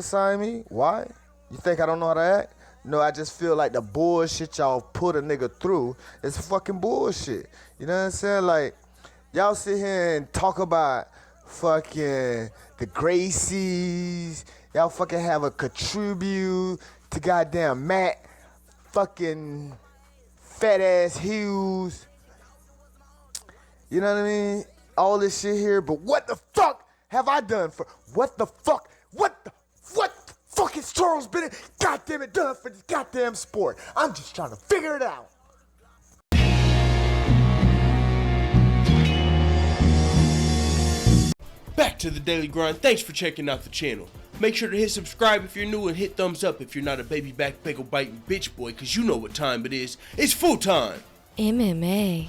Sign me? Why? You think I don't know how to act? No, I just feel like the bullshit y'all put a nigga through is fucking bullshit. You know what I'm saying? Like, y'all sit here and talk about fucking the Gracies. Y'all fucking have a contribute to goddamn Matt fucking fat ass Hughes. You know what I mean? All this shit here, but what the fuck have I done for what the fuck? What the fuck is Charles Bennett goddamn it done for this goddamn sport? I'm just trying to figure it out. Back to the daily grind. Thanks for checking out the channel. Make sure to hit subscribe if you're new and hit thumbs up if you're not a baby back bagel biting bitch boy, cause you know what time it is. It's full time. MMA.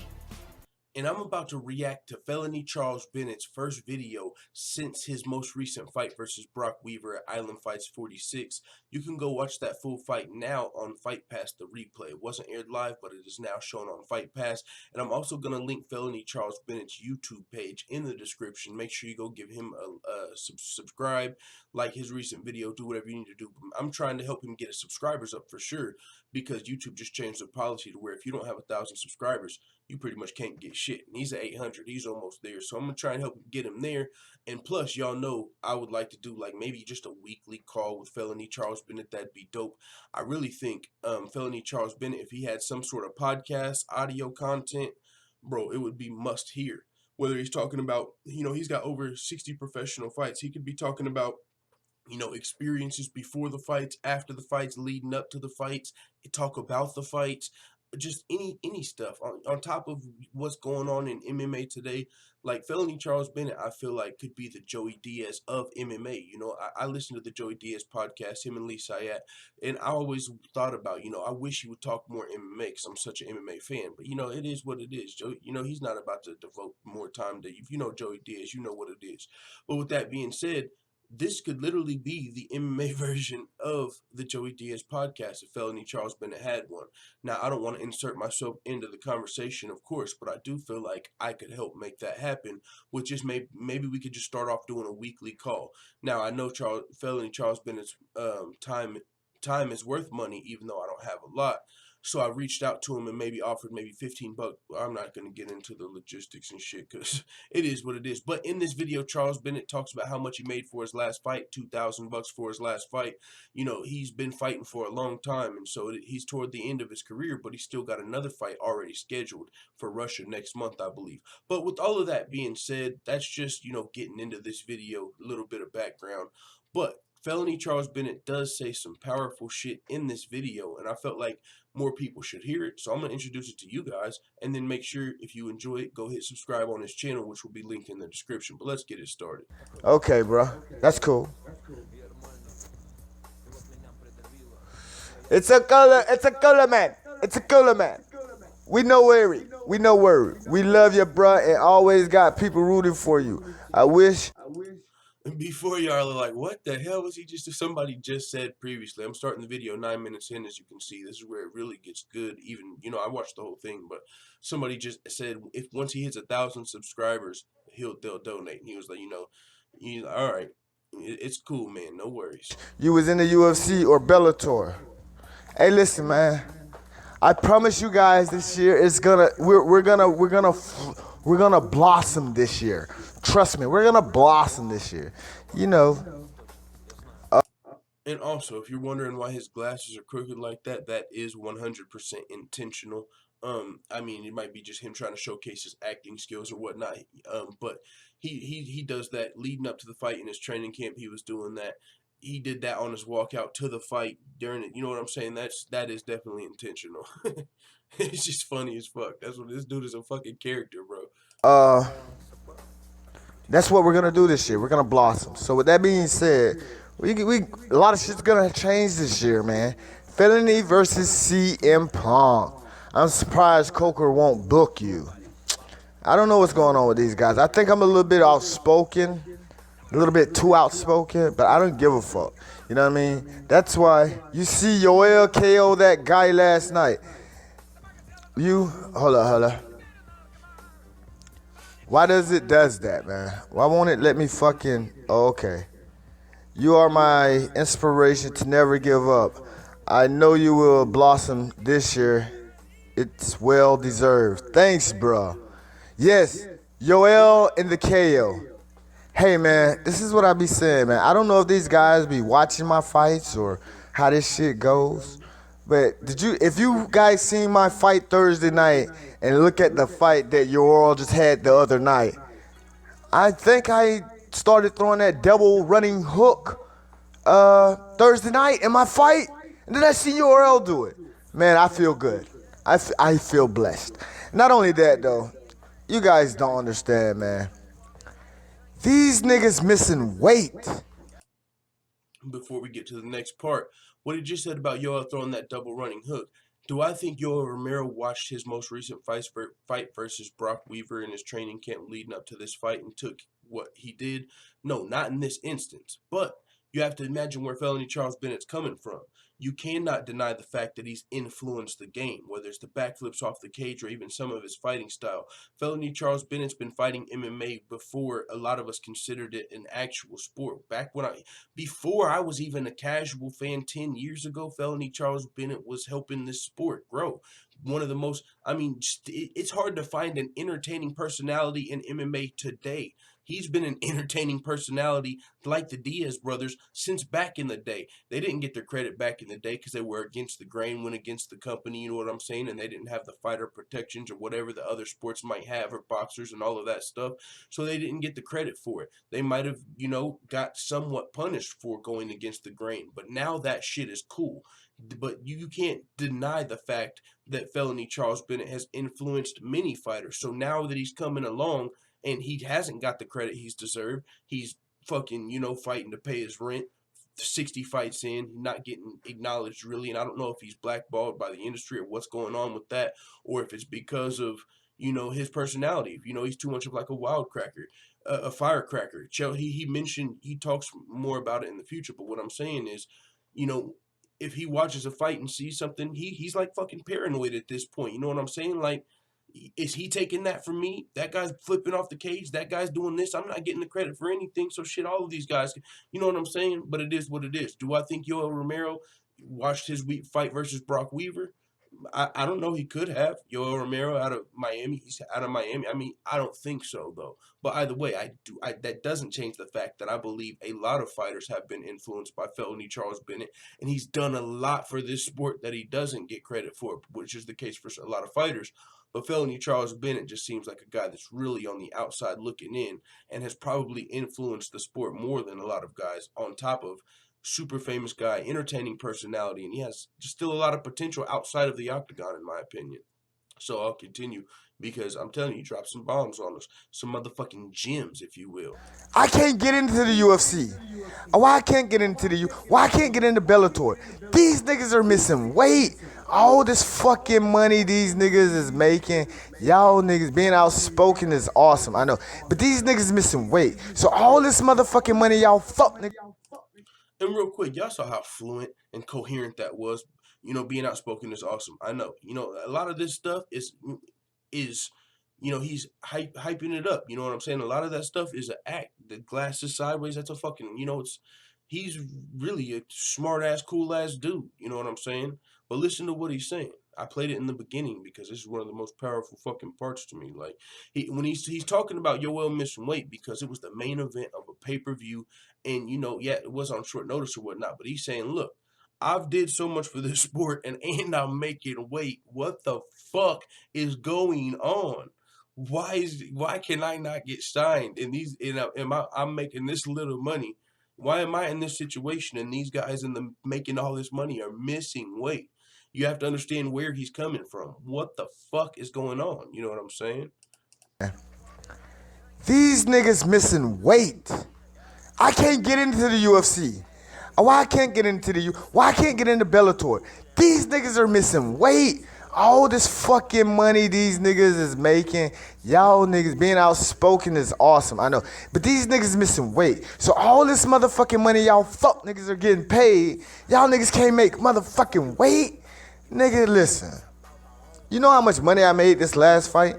And I'm about to react to Felony Charles Bennett's first video since his most recent fight versus Brock Weaver at Island Fights 46. You can go watch that full fight now on Fight Pass, the replay. It wasn't aired live, but it is now shown on Fight Pass. And I'm also going to link Felony Charles Bennett's YouTube page in the description. Make sure you go give him a subscribe, like his recent video, do whatever you need to do. I'm trying to help him get his subscribers up for sure, because YouTube just changed the policy to where if you don't have 1,000 subscribers, you pretty much can't get shit. And he's at 800. He's almost there. So I'm going to try and help get him there. And plus, y'all know I would like to do like maybe just a weekly call with Felony Charles Bennett. That'd be dope. I really think Felony Charles Bennett, if he had some sort of podcast, audio content, bro, it would be must hear. Whether he's talking about, he's got over 60 professional fights. He could be talking about, experiences before the fights, after the fights, leading up to the fights, talk about the fights, just any stuff on top of what's going on in MMA today. Like Felony Charles Bennett, I feel like could be the Joey Diaz of MMA. I listen to the Joey Diaz podcast, him and Lee Sayat, and I always thought about, I wish he would talk more MMA because I'm such an MMA fan. But it is what it is. Joey, he's not about to devote more time to if you know Joey Diaz, you know what it is. But with that being said, this could literally be the MMA version of the Joey Diaz podcast if Felony Charles Bennett had one. Now, I don't want to insert myself into the conversation, of course, but I do feel like I could help make that happen, which is maybe we could just start off doing a weekly call. Now, I know Felony Charles Bennett's time is worth money, even though I don't have a lot. So I reached out to him and maybe offered maybe $15. I'm not going to get into the logistics and shit because it is what it is. But in this video, Charles Bennett talks about how much he made for his last fight, $2,000 for his last fight. He's been fighting for a long time, and so he's toward the end of his career, but he's still got another fight already scheduled for Russia next month, I believe. But with all of that being said, that's just, getting into this video, a little bit of background. But Felony Charles Bennett does say some powerful shit in this video, and I felt like more people should hear it. So I'm going to introduce it to you guys, and then make sure if you enjoy it, go hit subscribe on his channel, which will be linked in the description. But let's get it started. Okay, bro. That's cool. It's a color man. It's a color man. We know worry. We know worry. We love you, bro, and always got people rooting for you. I wish. Before y'all are like, what the hell was he just? Somebody just said previously. I'm starting the video 9 minutes in, as you can see. This is where it really gets good. Even I watched the whole thing, but somebody just said if once he hits 1,000 subscribers, they'll donate. And he was like, he's like, all right, it's cool, man. No worries. You was in the UFC or Bellator. Hey, listen, man. I promise you guys, this year we're gonna blossom this year. Trust me, we're gonna blossom this year. And also, if you're wondering why his glasses are crooked like that, that is 100% intentional. I mean, it might be just him trying to showcase his acting skills or whatnot. But he does that leading up to the fight in his training camp. He was doing that. He did that on his walkout to the fight during it. You know what I'm saying? That is definitely intentional. It's just funny as fuck. That's what this dude is, a fucking character, bro. That's what we're gonna do this year. We're gonna blossom. So with that being said, we a lot of shit's gonna change this year, man. Felony versus CM Punk. I'm surprised Coker won't book you. I don't know what's going on with these guys. I think I'm a little bit outspoken, a little bit too outspoken, but I don't give a fuck. You know what I mean? That's why you see Yoel KO that guy last night. Hold up. Why does that, man? Why won't it let me fucking... Oh, okay. You are my inspiration to never give up. I know you will blossom this year. It's well deserved. Thanks, bro. Yes, Yoel in the KO. Hey man, this is what I be saying, man. I don't know if these guys be watching my fights or how this shit goes. But if you guys seen my fight Thursday night and look at the fight that Yoel just had the other night, I think I started throwing that double running hook Thursday night in my fight, and then I see URL do it. Man, I feel good. I feel blessed. Not only that though, you guys don't understand, man. These niggas missing weight. Before we get to the next part, what he just said about Yoel throwing that double running hook. Do I think Yoel Romero watched his most recent fight versus Brock Weaver in his training camp leading up to this fight and took what he did? No, not in this instance. But you have to imagine where Felony Charles Bennett's coming from. You cannot deny the fact that he's influenced the game, whether it's the backflips off the cage or even some of his fighting style. Felony Charles Bennett's been fighting MMA before a lot of us considered it an actual sport. Before I was even a casual fan 10 years ago, Felony Charles Bennett was helping this sport grow. One of the most, it's hard to find an entertaining personality in MMA today. He's been an entertaining personality like the Diaz brothers since back in the day. They didn't get their credit back in the day because they were against the grain, went against the company, you know what I'm saying? And they didn't have the fighter protections or whatever the other sports might have, or boxers and all of that stuff. So they didn't get the credit for it. They might have, got somewhat punished for going against the grain. But now that shit is cool. But you can't deny the fact that Felony Charles Bennett has influenced many fighters. So now that he's coming along, and he hasn't got the credit he's deserved. He's fucking, fighting to pay his rent. 60 fights in, not getting acknowledged really, and I don't know if he's blackballed by the industry or what's going on with that, or if it's because of, his personality. He's too much of like a wildcracker, a firecracker. He mentioned, he talks more about it in the future, but what I'm saying is, you know, if he watches a fight and sees something, he's like fucking paranoid at this point. You know what I'm saying? Like, is he taking that from me? That guy's flipping off the cage. That guy's doing this. I'm not getting the credit for anything. So shit, all of these guys, you know what I'm saying? But it is what it is. Do I think Yoel Romero watched his fight versus Brock Weaver? I don't know. He could have. Yoel Romero out of Miami. He's out of Miami. I don't think so though. But either way, that doesn't change the fact that I believe a lot of fighters have been influenced by Felony Charles Bennett, and he's done a lot for this sport that he doesn't get credit for, which is the case for a lot of fighters. But Felony Charles Bennett just seems like a guy that's really on the outside looking in and has probably influenced the sport more than a lot of guys, on top of super famous guy, entertaining personality, and he has just still a lot of potential outside of the octagon, in my opinion. So I'll continue because I'm telling you, drop some bombs on us, some motherfucking gems, if you will. I can't get into the UFC. Why I can't get into why I can't get into Bellator? These niggas are missing weight. All this fucking money these niggas is making, y'all niggas being outspoken is awesome, I know. But these niggas missing weight. So all this motherfucking money y'all fuck niggas. And real quick, y'all saw how fluent and coherent that was. Being outspoken is awesome. I know. A lot of this stuff is he's hyping it up. You know what I'm saying? A lot of that stuff is an act. The glasses sideways, that's a fucking, he's really a smart ass, cool ass dude. You know what I'm saying? But listen to what he's saying. I played it in the beginning because this is one of the most powerful fucking parts to me. Like when he's talking about Yoel missing weight because it was the main event of a pay-per-view, and it was on short notice or whatnot. But he's saying, look, I've did so much for this sport and I'm making weight. What the fuck is going on? Why can I not get signed? And I'm making this little money. Why am I in this situation? And these guys making all this money are missing weight. You have to understand where he's coming from. What the fuck is going on? You know what I'm saying? These niggas missing weight. I can't get into the UFC. Why I can't get into why I can't get into Bellator? These niggas are missing weight. All this fucking money these niggas is making, y'all niggas being outspoken is awesome, I know. But these niggas missing weight. So all this motherfucking money y'all fuck niggas are getting paid, y'all niggas can't make motherfucking weight? Nigga, listen. You know how much money I made this last fight?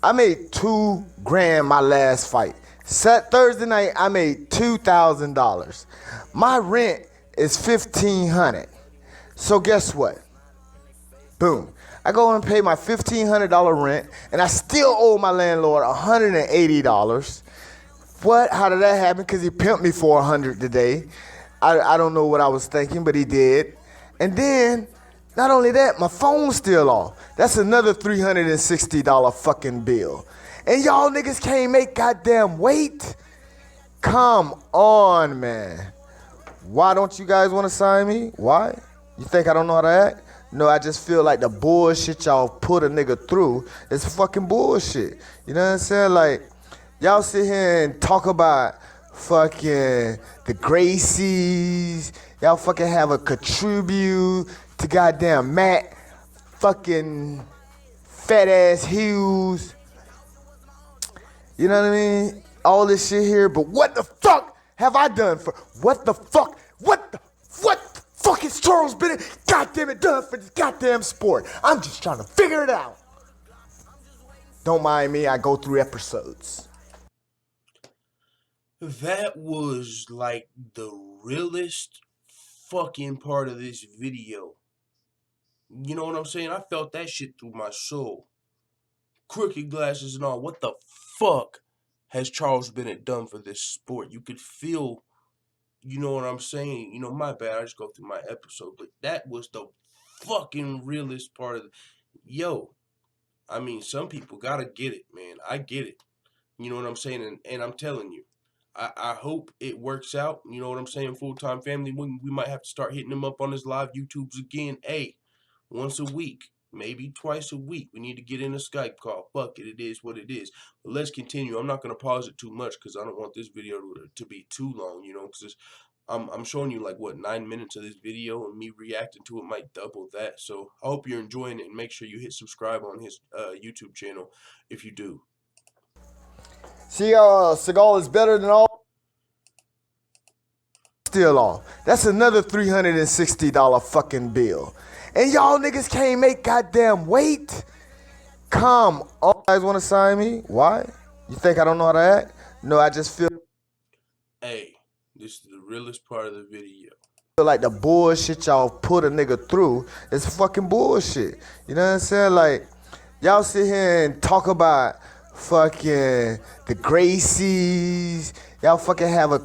I made $2 grand my last fight. Thursday night, I made $2,000. My rent is $1,500. So guess what? Boom. I go and pay my $1,500 rent, and I still owe my landlord $180. What? How did that happen? Because he pimped me for $100 today. I don't know what I was thinking, but he did. And then, not only that, my phone's still off. That's another $360 fucking bill. And y'all niggas can't make goddamn wait? Come on, man. Why don't you guys want to sign me? Why? You think I don't know how to act? No, I just feel like the bullshit y'all put a nigga through is fucking bullshit. You know what I'm saying? Like, y'all sit here and talk about fucking the Gracies. Y'all fucking have a contribute to goddamn Matt fucking fat ass Hughes. You know what I mean? All this shit here, but what the fuck have I done for? What the fuck? What the fuck is Charles Bennett goddamn it done for this goddamn sport? I'm just trying to figure it out. Don't mind me, I go through episodes. That was like the realest fucking part of this video. You know what I'm saying? I felt that shit through my soul. Crooked glasses and all. What the fuck has Charles Bennett done for this sport? You could feel, you know what I'm saying? You know, my bad, I just go through my episode, but that was the fucking realest part of yo, I mean, some people gotta get it, man. I get it. You know what I'm saying? And I'm telling you, I hope it works out. You know what I'm saying? Full-time family, we might have to start hitting him up on his live YouTubes again. Hey, once a week, maybe twice a week. We need to get in a Skype call. Fuck it, it is what it is. But let's continue. I'm not going to pause it too much because I don't want this video to be too long, you know, because I'm showing you like, what, 9 minutes of this video, and me reacting to it might double that. So I hope you're enjoying it, and make sure you hit subscribe on his YouTube channel if you do. See how Seagal is better than all? Still off. That's another $360 fucking bill. And y'all niggas can't make goddamn wait? Come on. You guys want to sign me? Why? You think I don't know how to act? No, I just feel Hey, this is the realest part of the video. like the bullshit y'all put a nigga through is fucking bullshit. You know what I'm saying? Like, y'all sit here and talk about fucking the Gracies. Y'all fucking have a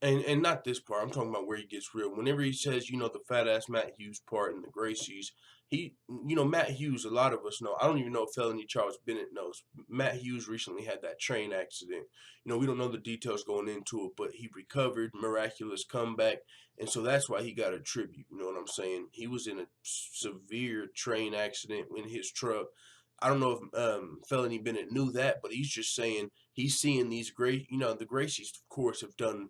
And not this part. I'm talking about where he gets real. Whenever he says, you know, the fat ass Matt Hughes part and the Gracies, you know, Matt Hughes, a lot of us know. I don't even know if Felony Charles Bennett knows. Matt Hughes recently had that train accident. You know, we don't know the details going into it, but he recovered, miraculous comeback, and so that's why he got a tribute. You know what I'm saying? He was in a severe train accident in his truck. I don't know if Felony Bennett knew that, but he's just saying he's seeing these great, you know, the Gracies, of course, have done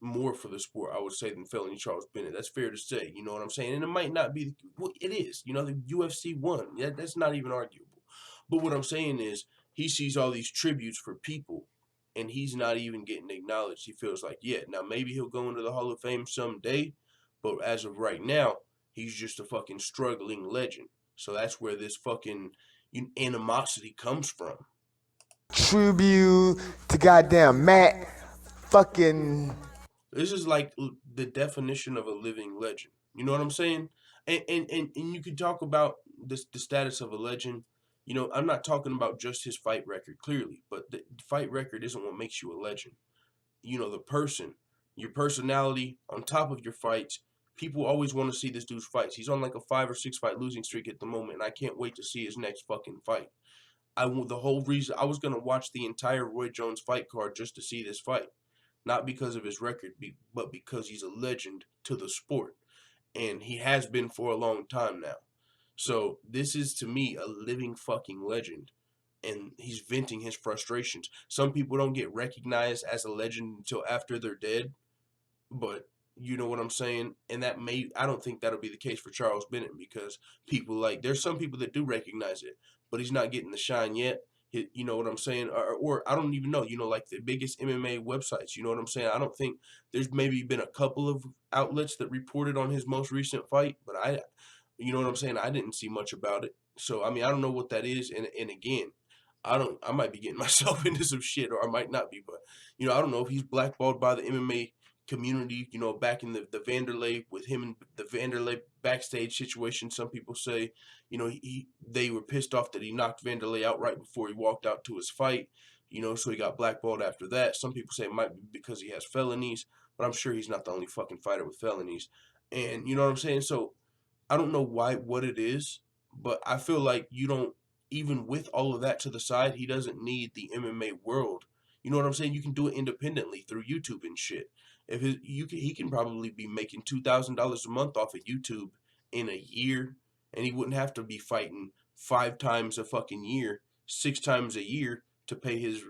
more for the sport, I would say, than Felony Charles Bennett. That's fair to say. You know what I'm saying? And it might not be, well, it is. You know, the UFC won. Yeah, that's not even arguable. But what I'm saying is, he sees all these tributes for people, and he's not even getting acknowledged. He feels like, yeah, now maybe he'll go into the Hall of Fame someday, but as of right now, he's just a fucking struggling legend. So that's where this fucking animosity comes from. tribute to goddamn Matt fucking. This is like the definition of a living legend. You know what I'm saying? And you can talk about the status of a legend. You know, I'm not talking about just his fight record, clearly, but the fight record isn't what makes you a legend. You know, the person, your personality on top of your fights. People always want to see this dude's fights. He's on like a 5 or 6 fight losing streak at the moment, and I can't wait to see his next fucking fight. The whole reason I was gonna watch the entire Roy Jones fight card just to see this fight, not because of his record, but because he's a legend to the sport, and he has been for a long time now. So this is, to me, a living fucking legend, and he's venting his frustrations. Some people don't get recognized as a legend until after they're dead, but you know what I'm saying? And I don't think that'll be the case for Charles Bennett, because people there's some people that do recognize it, but he's not getting the shine yet. You know what I'm saying? Or I don't even know, you know, like the biggest MMA websites, you know what I'm saying? I don't think there's maybe been a couple of outlets that reported on his most recent fight, but you know what I'm saying? I didn't see much about it. So, I mean, I don't know what that is. And again, I might be getting myself into some shit, or I might not be, but I don't know if he's blackballed by the MMA community. Back in the Vanderlei, with him and the Vanderlei backstage situation, some people say, they were pissed off that he knocked Vanderlei out right before he walked out to his fight. So he got blackballed after that. Some people say it might be because he has felonies, but I'm sure he's not the only fucking fighter with felonies. And you know what I'm saying? So I don't know what it is, but I feel like even with all of that to the side, he doesn't need the MMA world. You know what I'm saying? You can do it independently through YouTube and shit. He can probably be making $2,000 a month off of YouTube in a year, and he wouldn't have to be fighting 5 times a fucking year, 6 times a year to pay his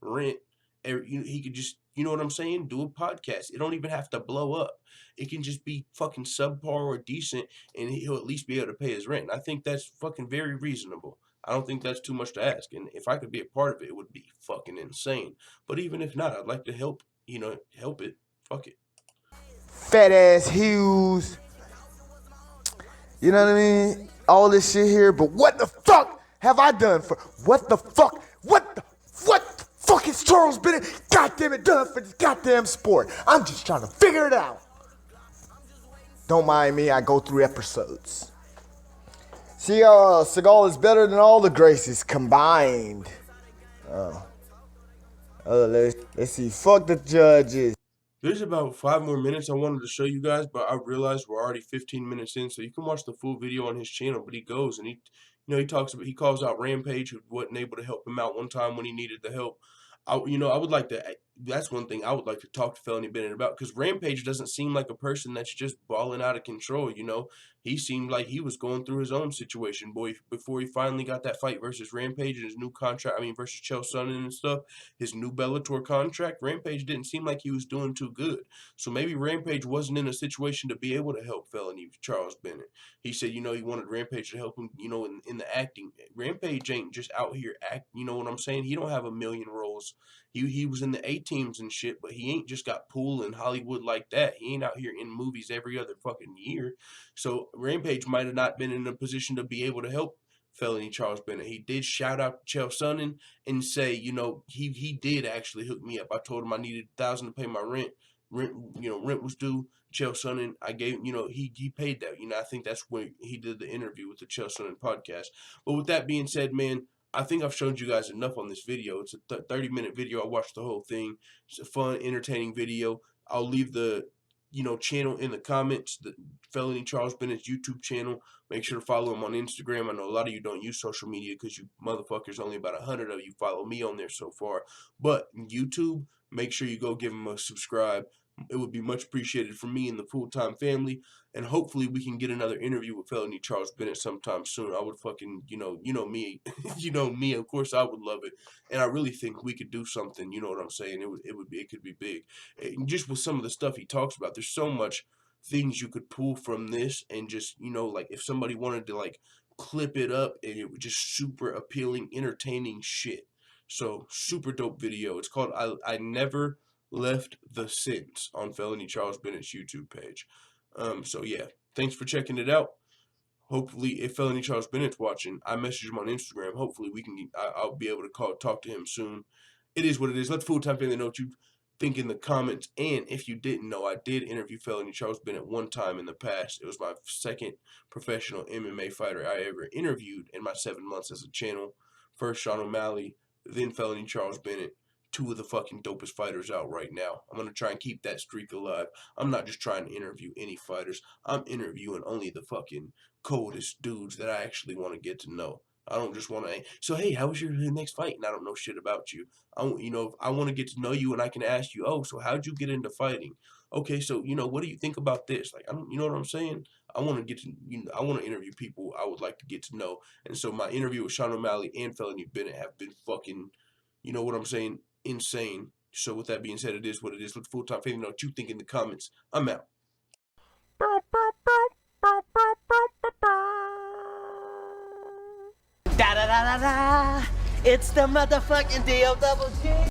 rent. He could just, you know what I'm saying, do a podcast. It don't even have to blow up. It can just be fucking subpar or decent, and he'll at least be able to pay his rent. And I think that's fucking very reasonable. I don't think that's too much to ask. And if I could be a part of it, it would be fucking insane. But even if not, I'd like to help it. Fuck it. Fat ass Hughes. You know what I mean? All this shit here, but what the fuck have I done for? What the fuck is Charles Bennett goddamn it done for this goddamn sport? I'm just trying to figure it out. Don't mind me, I go through episodes. See, Seagal is better than all the Gracies combined. Let's see. Fuck the judges. There's about 5 more minutes I wanted to show you guys, but I realized we're already 15 minutes in, so you can watch the full video on his channel. But he goes and he calls out Rampage, who wasn't able to help him out one time when he needed the help. I would like to. That's one thing I would like to talk to Felony Bennett about, because Rampage doesn't seem like a person that's just balling out of control. He seemed like he was going through his own situation, boy, before he finally got that fight versus Rampage and his new contract. I mean, versus Chael Sonnen and stuff. His new Bellator contract. Rampage didn't seem like he was doing too good. So maybe Rampage wasn't in a situation to be able to help Felony Charles Bennett. He said, he wanted Rampage to help him, in the acting. Rampage ain't just out here act. You know what I'm saying? He don't have a million roles. He was in the A-teams and shit, but he ain't just got pool in Hollywood like that. He ain't out here in movies every other fucking year. So Rampage might have not been in a position to be able to help Felony Charles Bennett. He did shout out Chael Sonnen and say, he did actually hook me up. I told him I needed $1,000 to pay my rent. Rent was due. Chael Sonnen, I gave, he paid that. I think that's when he did the interview with the Chael Sonnen podcast. But with that being said, man, I think I've shown you guys enough on this video. It's a 30-minute video. I watched the whole thing. It's a fun, entertaining video. I'll leave the channel in the comments, the Felony Charles Bennett's YouTube channel. Make sure to follow him on Instagram. I know a lot of you don't use social media because you motherfuckers, only about 100 of you follow me on there so far. But YouTube, make sure you go give him a subscribe. It would be much appreciated for me and the full-time family. And hopefully we can get another interview with Felony Charles Bennett sometime soon. I would fucking, me, me, of course I would love it. And I really think we could do something, you know what I'm saying? It could be big. And just with some of the stuff he talks about, there's so much things you could pull from this, and just, like if somebody wanted to like clip it up, and it was just super appealing, entertaining shit. So super dope video. It's called I Never Left the Sense on Felony Charles Bennett's YouTube page. So yeah, thanks for checking it out. Hopefully, if Felony Charles Bennett's watching, I message him on Instagram. Hopefully, I'll be able to talk to him soon. It is what it is. Let the full-time family know what you think in the comments. And if you didn't know, I did interview Felony Charles Bennett one time in the past. It was my second professional MMA fighter I ever interviewed in my 7 months as a channel. First Sean O'Malley, then Felony Charles Bennett. Two of the fucking dopest fighters out right now. I'm going to try and keep that streak alive. I'm not just trying to interview any fighters. I'm interviewing only the fucking coldest dudes that I actually want to get to know. I don't just want to, so hey, how was your next fight? And I don't know shit about you. I want to get to know you, and I can ask you, oh, so how'd you get into fighting? Okay, so, what do you think about this? Like, you know what I'm saying? I want to get to, I want to interview people I would like to get to know. And so my interview with Sean O'Malley and Felony Bennett have been fucking, you know what I'm saying, insane. So with that being said, it is what it is. Let the full-time family know what you think in the comments. I'm out. Da da da da da. It's the motherfucking D-O-double-G.